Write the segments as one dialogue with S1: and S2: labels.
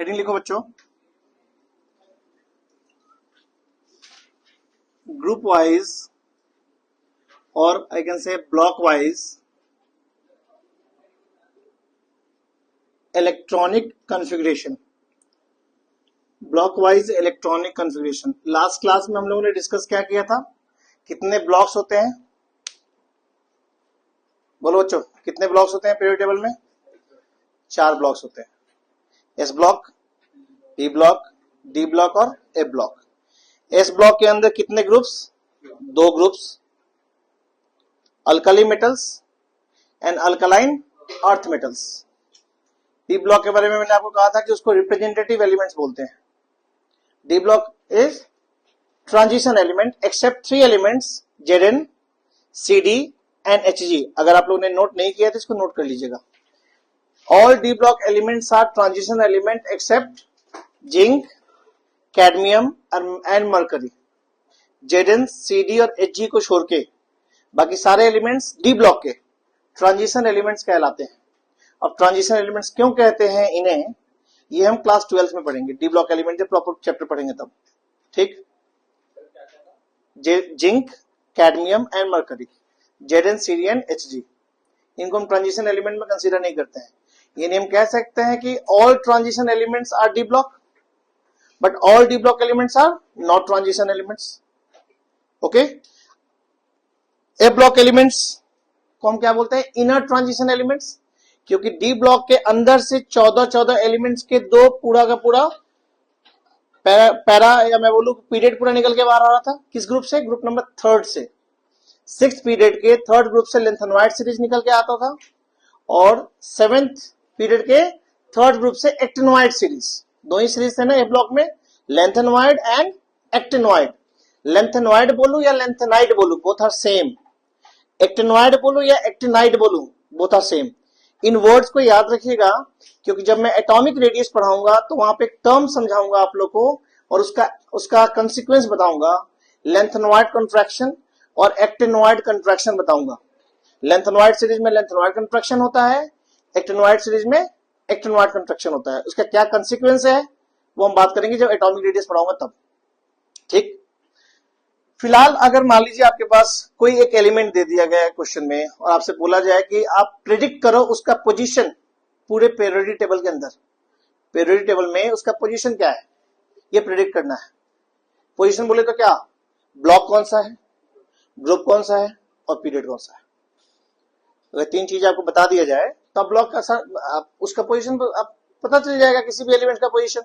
S1: Heading लिखो बच्चों, group wise और I can say block wise electronic configuration. Block wise electronic configuration last class में हम लोगों ने डिस्कस क्या किया था? कितने ब्लॉक्स होते हैं? बोलो बच्चों, कितने ब्लॉक्स होते हैं पीरियड टेबल में? 4 ब्लॉक्स होते हैं, S block, P block, D block और ए ब्लॉक। एस ब्लॉक के अंदर कितने groups? 2 groups, alkali metals and alkaline earth metals. P block के बारे में मैंने आपको कहा था कि उसको रिप्रेजेंटेटिव एलिमेंट्स बोलते हैं। D block is transition element except 3 elements Zn, Cd and Hg। अगर आप लोगों ने नोट नहीं किया तो इसको नोट कर लीजिएगा। All D block elements are transition element except zinc, cadmium and mercury. Zn, Cd और Hg को छोड़ के बाकी सारे एलिमेंट्स डी ब्लॉक के ट्रांजिशन एलिमेंट्स कहलाते हैं। अब ट्रांजिशन एलिमेंट्स क्यों कहते हैं इन्हें, ये हम क्लास 12 में पढ़ेंगे। डी ब्लॉक एलिमेंट जब प्रॉपर चैप्टर पढ़ेंगे तब, ठीक। Zinc, cadmium and mercury, Zn, Cd and Hg, इनको हम ट्रांजिशन एलिमेंट में कंसीडर नहीं करते हैं। यानी हम कह सकते हैं कि all transition elements are D block, but all D block elements are not transition elements. Okay, F block elements को हम क्या बोलते हैं? इनर ट्रांजिशन एलिमेंट्स, क्योंकि डी ब्लॉक के अंदर से 14 एलिमेंट्स के 2 पूरा का पूरा पैरा या मैं बोलूं पीरियड पूरा निकल के बाहर आ रहा था। किस ग्रुप से? ग्रुप नंबर 3 से। 6th पीरियड के 3rd ग्रुप से लेंथेनॉइड सीरीज निकल के आता था और 7th पीरियड के 3rd ग्रुप से एक्टिनॉइड सीरीज। 2 ही सीरीज थे ना ए ब्लॉक में, लेंथेनॉइड एंड एक्टिनॉइड। लेंथेनॉइड बोलूं या लेंथेनाइड बोलूं, बोथ आर सेम। एक्टिनॉइड बोलूं या एक्टिनाइड बोलूं, बोथ आर सेम। इन वर्ड्स को याद रखिएगा, क्योंकि जब मैं एटॉमिक रेडियस पढ़ाऊंगा तो वहां पे एक टर्म समझाऊंगा आप लोग को और उसका कंसिक्वेंस बताऊंगा। लेंथेनॉइड कंट्रैक्शन और एक्टिनॉइड कंट्रैक्शन बताऊंगा। लेंथेनॉइड सीरीज में लेंथेनॉइड कंट्रैक्शन होता है, एक्टिनॉइड सीरीज में एक्टिनॉइड कंट्रैक्शन होता है। उसका क्या कंसिक्वेंस है वो हम बात करेंगे जब एटॉमिक रेडियस पढ़ाऊंगा तब, ठीक। फिलहाल अगर मान लीजिए आपके पास कोई एक एलिमेंट दे दिया गया है क्वेश्चन में और आपसे बोला जाए कि आप प्रिडिक्ट करो उसका पोजीशन पूरे पीरियोडिक टेबल के अंदर। पीरियोडिक टेबल में उसका पोजीशन क्या है ये प्रिडिक्ट करना है। पोजीशन बोले तो क्या? ब्लॉक कौन सा है, ग्रुप कौन सा है और पीरियड कौन सा है। अगर 3 चीज आपको बता दिया जाए तब ब्लॉक का उसका पोजीशन पता चल जाएगा, किसी भी एलिमेंट का पोजीशन।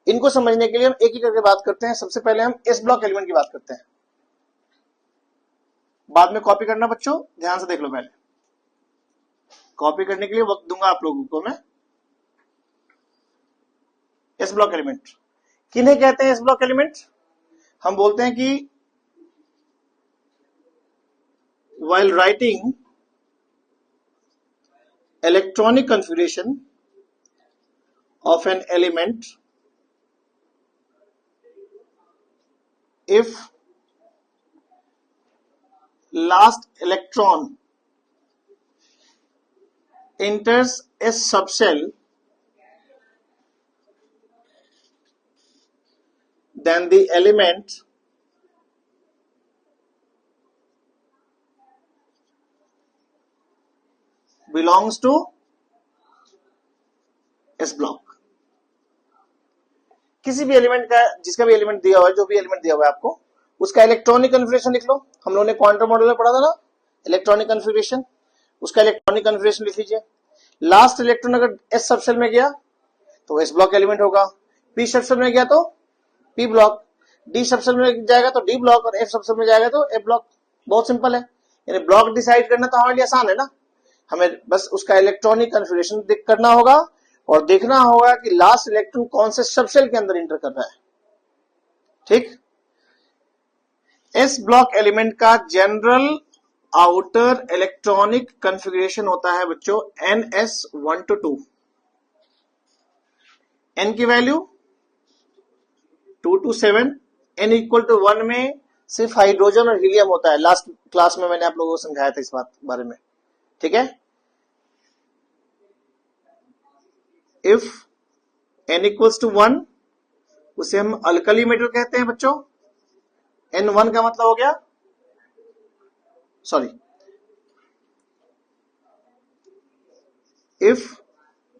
S1: इनको समझने के लिए हम एक ही करके बात करते हैं। सबसे पहले हम एस ब्लॉक एलिमेंट की बात करते हैं, बाद में कॉपी करना बच्चों, ध्यान से देख लो। पहले कॉपी करने के लिए वक्त दूंगा आप लोगों को मैं। एस ब्लॉक एलिमेंट किन्हें कहते हैं? एस ब्लॉक एलिमेंट हम बोलते हैं कि while writing electronic configuration of an element, if last electron enters a subshell, then the element belongs to S block। किसी भी एलिमेंट का, जिसका भी एलिमेंट दिया हुआ है, जो भी एलिमेंट दिया हुआ है आपको, उसका इलेक्ट्रॉनिक कॉन्फ़िगरेशन लिख लो। हम लोगों ने क्वांटम मॉडल में पढ़ा था ना इलेक्ट्रॉनिक कॉन्फ़िगरेशन, उसका इलेक्ट्रॉनिक कॉन्फ़िगरेशन लिख लीजिए। लास्ट इलेक्ट्रॉन अगर एस सबसेल में गया तो एस ब्लॉक एलिमेंट होगा, पी सबसेल में गया तो पी ब्लॉक, डी सबसेल में जाएगा तो डी ब्लॉक और एफ सबसेल में जाएगा तो ए ब्लॉक। बहुत सिंपल है। यानी ब्लॉक डिसाइड करना तो हमारे लिए आसान है ना, हमें बस उसका इलेक्ट्रॉनिक कॉन्फ़िगरेशन करना होगा और देखना होगा कि लास्ट इलेक्ट्रॉन कौन से सबसेल के अंदर इंटर कर रहा है, ठीक। एस ब्लॉक एलिमेंट का जनरल आउटर इलेक्ट्रॉनिक कॉन्फ़िगरेशन होता है बच्चों NS1 to 2। n की वैल्यू 2 to 7, n इक्वल टू 1 में सिर्फ हाइड्रोजन और हीलियम होता है। लास्ट क्लास में मैंने आप लोगों को समझाया था इस बारे में, ठीक है। इफ n इक्वल्स टू 1, उसे हम अल्कली मेटल कहते हैं बच्चों। N1 का मतलब हो गया, सॉरी, इफ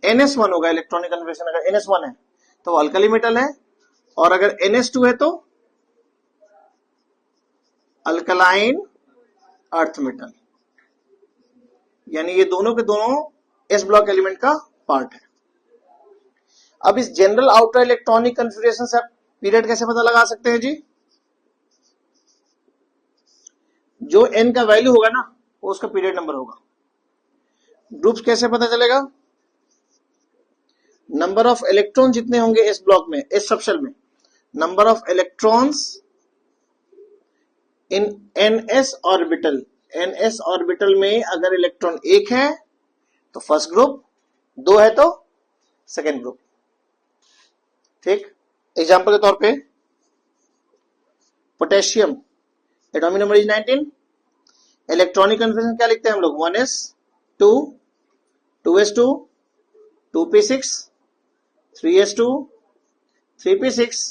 S1: NS1 होगा इलेक्ट्रॉनिक कन्फर्मेशन, अगर NS1 है तो वो अल्कली मेटल है, और अगर NS2 है तो अल्कलाइन अर्थ मेटल। यानी ये दोनों के दोनों एस ब्लॉक एलिमेंट का पार्ट है। अब इस जनरल आउटर इलेक्ट्रॉनिक कन्फिग्रेशन से आप पीरियड कैसे पता लगा सकते हैं जी? जो n का वैल्यू होगा ना, वो उसका पीरियड नंबर होगा। ग्रुप्स कैसे पता चलेगा? नंबर ऑफ इलेक्ट्रॉन जितने होंगे इस ब्लॉक में, इस सबशेल में, number of electrons in ns orbital, ns orbital में अगर इलेक्ट्रॉन एक है तो फर्स्ट ग्रुप, दो है तो सेकेंड ग्रुप। ठीक, एग्जांपल के तौर पे potassium, atomic number is 19, electronic conformation क्या लिखते हैं हम लोग? 1s2, 2s2, 2p6, 3s2, 3p6,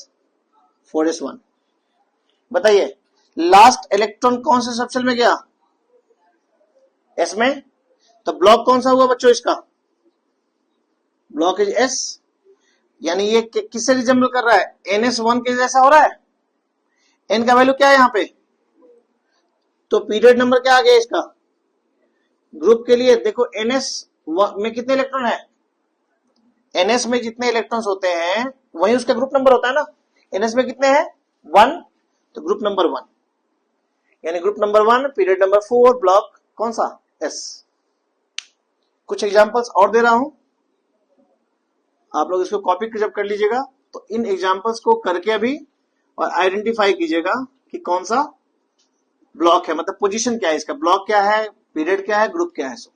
S1: 4s1। बताइए लास्ट इलेक्ट्रॉन कौन से सबशेल में गया? एस में। तो ब्लॉक कौन सा हुआ बच्चों इसका? Block is S. यानी ये किससे रिजेंबल कर रहा है? NS1 के जैसा हो रहा है। n का वैल्यू क्या है यहां पे? तो पीरियड नंबर क्या आ गया इसका? ग्रुप के लिए देखो NS में कितने इलेक्ट्रॉन है? NS में जितने इलेक्ट्रॉन्स होते हैं वही उसका ग्रुप नंबर होता है ना। NS में कितने हैं? 1, तो ग्रुप नंबर 1, यानी group number 1, period number 4, block कौन सा? S। कुछ एग्जांपल्स और दे रहा हूं, आप लोग इसको कॉपी जब कर लीजिएगा तो इन एग्जांपल्स को करके अभी और आइडेंटिफाई कीजिएगा कि कौन सा ब्लॉक है, मतलब पोजीशन क्या है इसका, ब्लॉक क्या है, पीरियड क्या है, ग्रुप क्या है। सो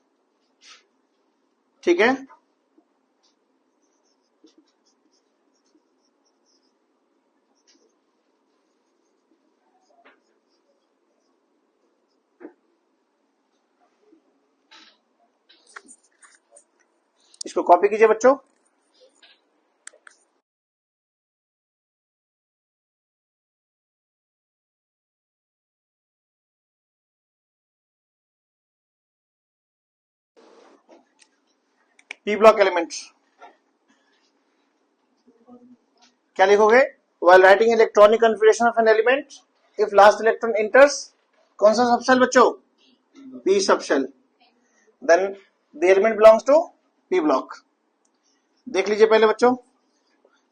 S1: ठीक है। इसको कॉपी कीजिए बच्चों। पी ब्लॉक एलिमेंट क्या लिखोगे? while writing electronic configuration of an element, if last electron enters कौन सा सबशेल बच्चों? p subshell, then the element belongs to p block। देख लीजिए पहले बच्चों,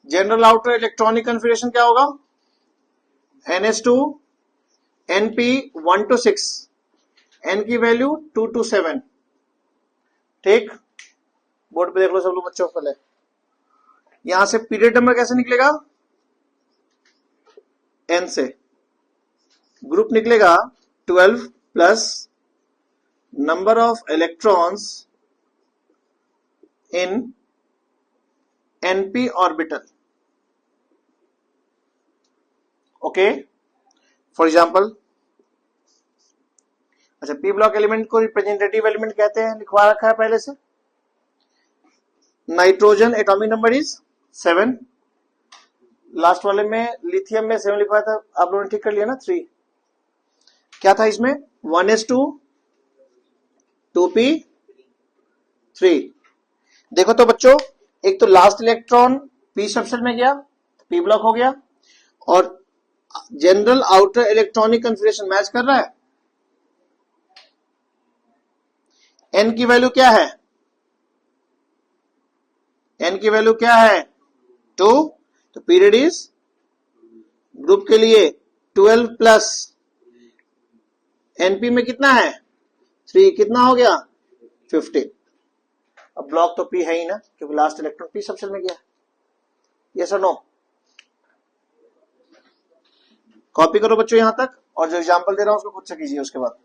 S1: जनरल आउटर इलेक्ट्रॉनिक कन्फिग्रेशन क्या होगा? NS2 NP 1 to 6, n की वैल्यू 2 to 7। ठीक, बोर्ड पे देख लो सब लोग बच्चों। पहले यहां से पीरियड नंबर कैसे निकलेगा? n से ग्रुप निकलेगा 12 plus number of electrons in np orbital. Okay, for example, अच्छा पी ब्लॉक एलिमेंट को रिप्रेजेंटेटिव एलिमेंट कहते हैं, लिखवा रखा है पहले से। Nitrogen atomic number is 7, last वाले में लिथियम में 7 लिखवाया था, आप लोगों ने ठीक कर लिया ना। 3 क्या था इसमें? 1s2, 2p3। देखो तो बच्चों, एक तो लास्ट इलेक्ट्रॉन p सबशेल में गया, p ब्लॉक हो गया, और general outer electronic configuration match कर रहा है। n की वैल्यू क्या है? n की वैल्यू क्या है? 2, तो पीरियड इज ग्रुप के लिए 12 प्लस एनपी में कितना है? 3, कितना हो गया? 15। अब ब्लॉक तो पी है ही ना, क्योंकि लास्ट इलेक्ट्रॉन पी सबशेल में गया। यस और नो? कॉपी करो बच्चों यहां तक, और जो एग्जांपल दे रहा हूं उसको खुद से कीजिए उसके बाद।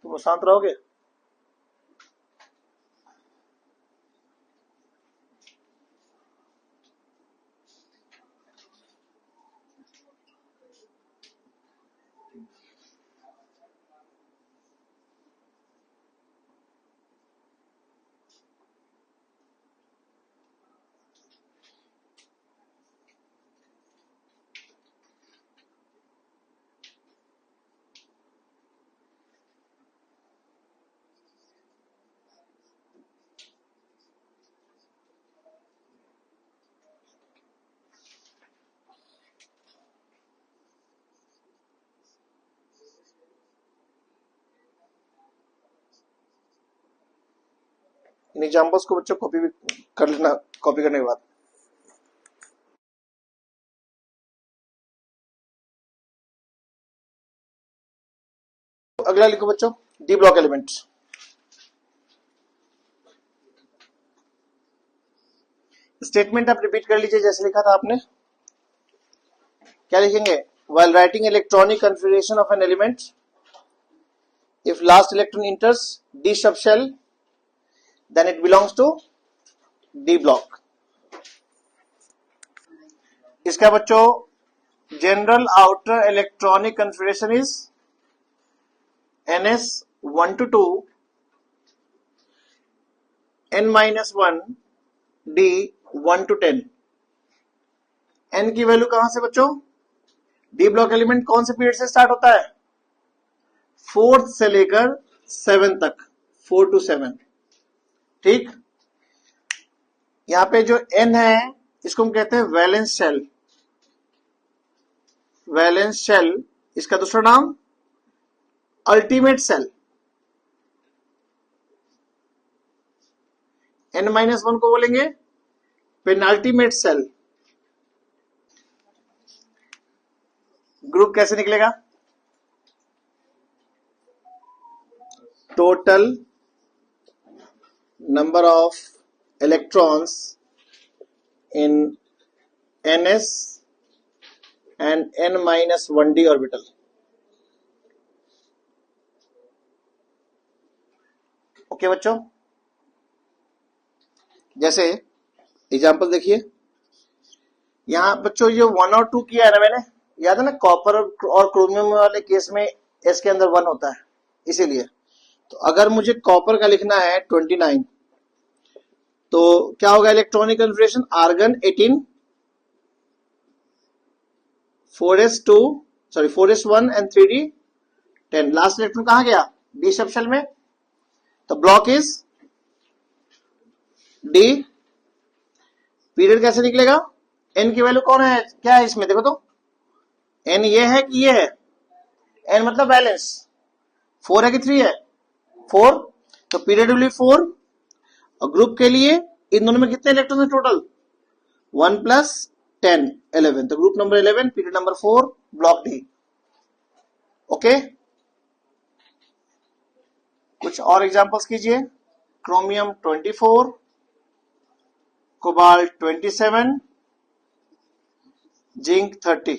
S1: तुम शांत रहोगे? इन एग्जांपल्स को बच्चों कॉपी भी कर लेना, कॉपी करने के बाद। अगला लिखो बच्चों, डी ब्लॉक एलिमेंट। स्टेटमेंट आप रिपीट कर लीजिए जैसे लिखा था आपने। क्या लिखेंगे? while writing electronic configuration of an element, if last electron enters D subshell, then it belongs to D block. इसका बच्चों general outer electronic configuration is NS 1 to 2 N-1 D 1 to 10। N की वैल्यू कहां से बच्चों? D block element कौन से period से start होता है? 4th से लेकर 7 तक, 4 to 7। ठीक, यहां पे जो N है इसको हम कहते हैं वैलेंस शेल। वैलेंस शेल, इसका दूसरा नाम अल्टीमेट सेल। N-1 को बोलेंगे पेनाल्टीमेट सेल। ग्रुप कैसे निकलेगा? Total number of electrons in NS and N-1D orbital. Okay बच्चों, जैसे एग्जांपल देखिए, यहां बच्चों जो 1 और 2 किया है ना मैंने, याद है ना, कॉपर और क्रोमियम वाले केस में S के अंदर 1 होता है, इसीलिए। तो अगर मुझे कॉपर का लिखना है 29, तो क्या होगा electronic configuration? Argon 18, 4s2 sorry 4s1 and 3d 10। Last electron कहां गया? डी सबशेल में। तो ब्लॉक इज डी। पीरियड कैसे निकलेगा? एन की वैल्यू कौन है, क्या है इसमें देखो तो, एन ये है कि ये है? एन मतलब बैलेंस। 4 है कि 3 है? 4। तो पीरियड विल बी 4। और ग्रुप के लिए इन दोनों में कितने इलेक्ट्रॉन है टोटल? 1 + 10 11। तो group number 11, period number 4, block D. Okay, कुछ और एग्जांपल्स कीजिए। क्रोमियम 24, कोबाल्ट 27, जिंक 30,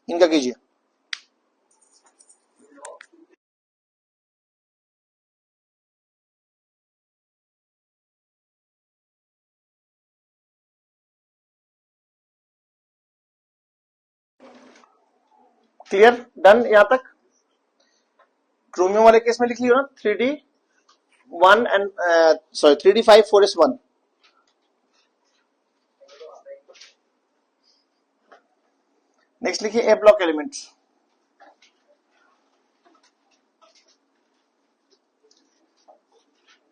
S1: इनका कीजिए। क्लियर? डन यहां तक? क्रोमियम वाले केस में लिख लियो ना, 3d1 and 3d5 4s1। Next लिखिए a block element.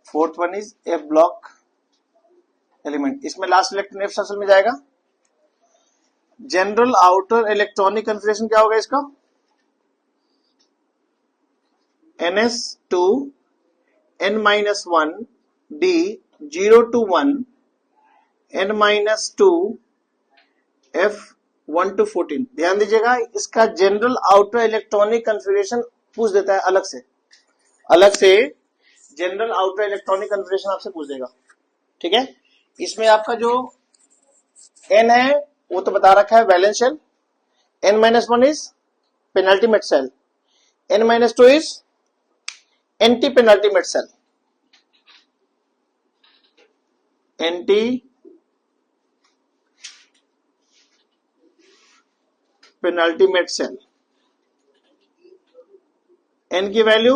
S1: Fourth one is a block element. इसमें लास्ट इलेक्ट्रॉन एफ सबशेल में जाएगा। जनरल आउटर इलेक्ट्रॉनिक कन्फिगरेशन क्या होगा इसका? NS2 N-1 D 0 to 1 N-2 F 1 to 14। ध्यान दीजिएगा, इसका जनरल आउटर इलेक्ट्रॉनिक कन्फिगरेशन पूछ देता है अलग से जनरल आउटर इलेक्ट्रॉनिक कन्फिगरेशन आपसे पूछ देगा। ठीक है, इसमें आपका जो N है वो तो बता रखा है valence shell, N-1 is penultimate shell, N-2 is anti penultimate shell. Anti penultimate shell. N की वैल्यू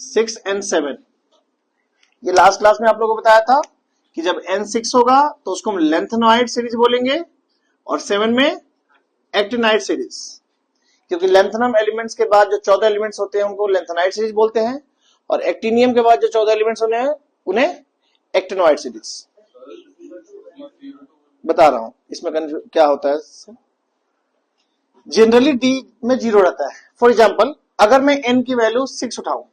S1: 6 and 7। ये लास्ट क्लास में आप लोगों को बताया था कि जब N 6 होगा तो उसको हम लेंथेनॉइड सीरीज बोलेंगे और 7 में एक्टिनाइड सीरीज, क्योंकि लेंथेनम एलिमेंट्स के बाद जो 14 एलिमेंट्स होते हैं उनको लेंथेनाइड सीरीज बोलते हैं, और एक्टिनियम के बाद जो 14 एलिमेंट्स होने हैं उन्हें एक्टिनॉइड सीरीज। बता रहा हूं इसमें क्या होता है। जनरली डी में 0 रहता है। फॉर एग्जाम्पल, अगर मैं N की वैल्यू 6 उठाऊं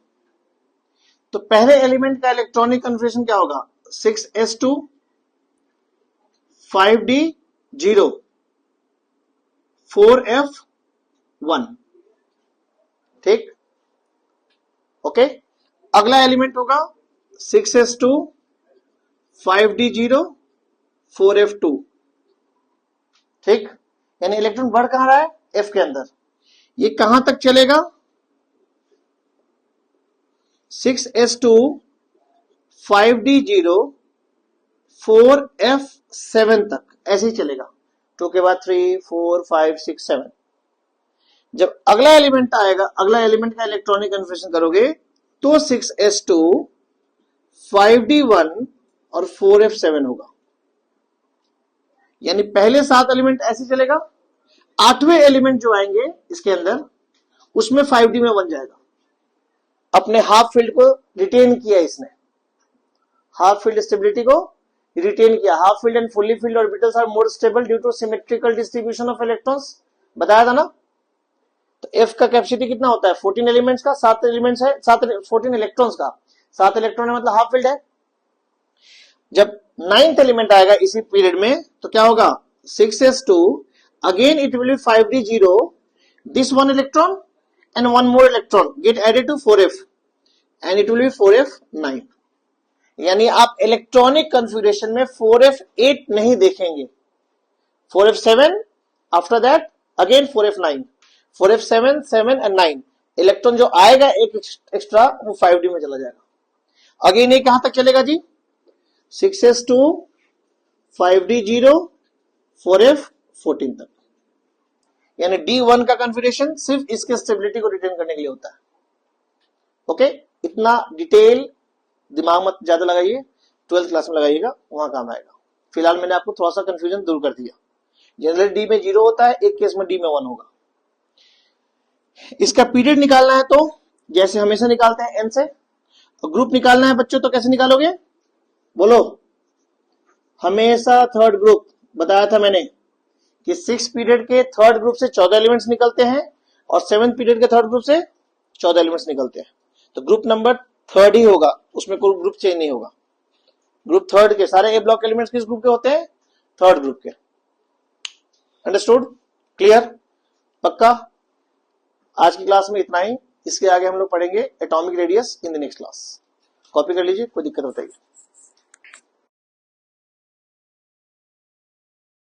S1: तो पहले एलिमेंट का इलेक्ट्रॉनिक कन्फिग्रेशन क्या होगा? 6s2 5d0 4f1, ठीक, ओके। अगला एलिमेंट होगा 6s2 5d0 4f2, ठीक। यानी इलेक्ट्रॉन बढ़ कहां रहा है? F के अंदर। ये कहां तक चलेगा? 6s2 5d0 4f7 तक, ऐसे ही चलेगा। 2 के बाद 3 4 5 6 7। जब अगला एलिमेंट आएगा, अगला एलिमेंट का इलेक्ट्रॉनिक कन्फिग्रेशन करोगे तो 6s2 5d1 और 4f7 होगा। यानी पहले 7 एलिमेंट ऐसे चलेगा, 8वें एलिमेंट जो आएंगे इसके अंदर उसमें 5d में बन जाएगा। अपने हाफ फील्ड को रिटेन किया इसने, हाफ फील्ड स्टेबिलिटी को रिटेन किया। Half filled and fully filled orbitals are more stable due to symmetrical distribution of electrons, बताया था ना। तो F का कैपेसिटी कितना होता है? 14 एलिमेंट्स का, 7 एलिमेंट्स है, 14 इलेक्ट्रॉन्स का, 7 इलेक्ट्रॉन है मतलब हाफ फील्ड है। जब 9th एलिमेंट आएगा इसी पीरियड में तो क्या होगा? 6s2 again it will be 5d0, this one electron and one more electron get added to 4f and it will be 4f9। यानी आप इलेक्ट्रॉनिक कन्फिग्रेशन में 4f8 नहीं देखेंगे, 4f7 after that again 4f9, 4f7 7 and 9 electron जो आएगा एक extra वो 5d में चला जाएगा। अगेन ये कहां तक चलेगा जी? 6s2 5d0 4f14 तक। यानी D1 का कन्फिग्रेशन सिर्फ इसके स्टेबिलिटी को रिटेन करने के लिए होता है, ओके। इतना डिटेल दिमाग मत ज्यादा लगाइए, 12th क्लास में लगाइएगा, वहां काम आएगा। फिलहाल मैंने आपको थोड़ा सा कंफ्यूजन दूर कर दिया। जनरली D में 0 होता है, एक केस में D में 1 होगा। इसका पीरियड निकालना है तो जैसे हमेशा निकालते हैं n से, और ग्रुप निकालना है बच्चों तो कैसे निकालोगे? बोलो। हमेशा थर्ड ग्रुप, बताया था मैंने कि 6 पीरियड के थर्ड ग्रुप से 14 एलिमेंट्स निकलते हैं और 7th पीरियड के थर्ड ग्रुप से 14 एलिमेंट्स निकलते हैं। तो ग्रुप नंबर थर्ड ही होगा, उसमें कोई ग्रुप चेंज नहीं होगा। ग्रुप थर्ड के सारे ए ब्लॉक एलिमेंट्स किस ग्रुप के होते हैं? थर्ड ग्रुप के। अंडरस्टूड? क्लियर? पक्का? आज की क्लास में इतना ही। इसके आगे हम लोग पढ़ेंगे atomic radius in the next class. Copy कर लीजिए, कोई दिक्कत बताइए।